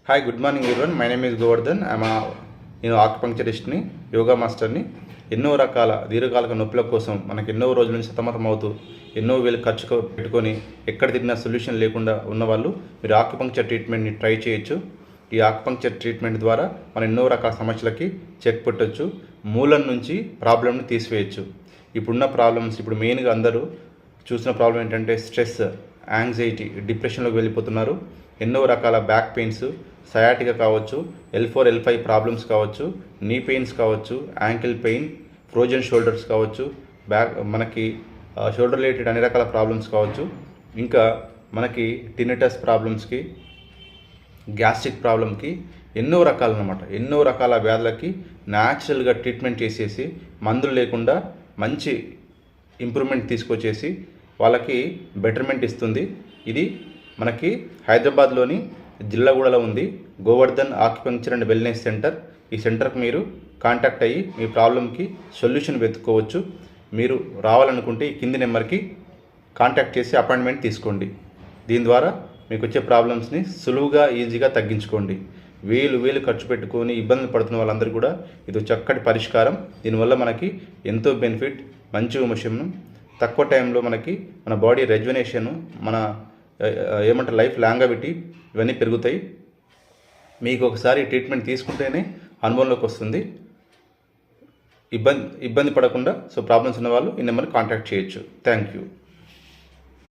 Hi, good morning everyone. My name is Govardhan. నేను ఆక్యుపంక్చరిస్ట్ని, యోగా మాస్టర్ని. ఎన్నో రకాల దీర్ఘకాలిక నొప్పుల కోసం మనకు ఎన్నో రోజుల నుంచి సతమతం అవుతూ ఎన్నో వేలు ఖర్చు పెట్టుకొని ఎక్కడ తిరిగినా సొల్యూషన్ లేకుండా ఉన్నవాళ్ళు మీరు ఆక్యుపంక్చర్ ట్రీట్మెంట్ని ట్రై చేయొచ్చు. ఈ ఆక్యుపంక్చర్ ట్రీట్మెంట్ ద్వారా మనం ఎన్నో రకాల సమస్యలకి చెక్ పెట్టవచ్చు, మూలం నుంచి ప్రాబ్లమ్ని తీసివేయచ్చు. ఇప్పుడున్న ప్రాబ్లమ్స్, ఇప్పుడు మెయిన్గా అందరూ చూసిన ప్రాబ్లం ఏంటంటే స్ట్రెస్, యాంగ్జైటీ, డిప్రెషన్లోకి వెళ్ళిపోతున్నారు. ఎన్నో రకాల బ్యాక్ పెయిన్స్, సయాటికా కావచ్చు, L4 L5 ప్రాబ్లమ్స్ కావచ్చు, నీ పెయిన్స్ కావచ్చు, యాంకిల్ పెయిన్, ఫ్రోజన్ షోల్డర్స్ కావచ్చు, మనకి షోల్డర్ రిలేటెడ్ అన్ని రకాల ప్రాబ్లమ్స్ కావచ్చు. ఇంకా మనకి టినిటస్ ప్రాబ్లమ్స్కి, గ్యాస్ట్రిక్ ప్రాబ్లంకి ఎన్నో రకాలన్నమాట. ఎన్నో రకాల వ్యాధులకి న్యాచురల్గా ట్రీట్మెంట్ చేసేసి మందులు లేకుండా మంచి ఇంప్రూవ్మెంట్ తీసుకొచ్చేసి వాళ్ళకి బెటర్మెంట్ ఇస్తుంది. ఇది మనకి హైదరాబాద్లోని జిల్లాగూడలో ఉంది, Govardhan acupuncture and wellness centre. ఈ సెంటర్కి మీరు కాంటాక్ట్ అయ్యి మీ ప్రాబ్లంకి సొల్యూషన్ వెతుక్కోవచ్చు. మీరు రావాలనుకుంటే ఈ కింది నెంబర్కి కాంటాక్ట్ చేసి అపాయింట్మెంట్ తీసుకోండి. దీని ద్వారా మీకు వచ్చే ప్రాబ్లమ్స్ని సులువుగా, ఈజీగా తగ్గించుకోండి. వేలు ఖర్చు పెట్టుకొని ఇబ్బందులు పడుతున్న వాళ్ళందరూ కూడా ఇది చక్కటి పరిష్కారం. దీనివల్ల మనకి ఎంతో బెనిఫిట్, మంచి విషయం. తక్కువ టైంలో మనకి మన బాడీ రెజ్యునేషన్, మన ఏమంటారు లైఫ్ లాంగవిటీ ఇవన్నీ పెరుగుతాయి. మీకు ఒకసారి ట్రీట్మెంట్ తీసుకుంటేనే అనుభవంలోకి వస్తుంది. ఇబ్బంది పడకుండా ప్రాబ్లమ్స్ ఉన్న వాళ్ళు ఈ నెంబర్ని కాంటాక్ట్ చేయొచ్చు. Thank you.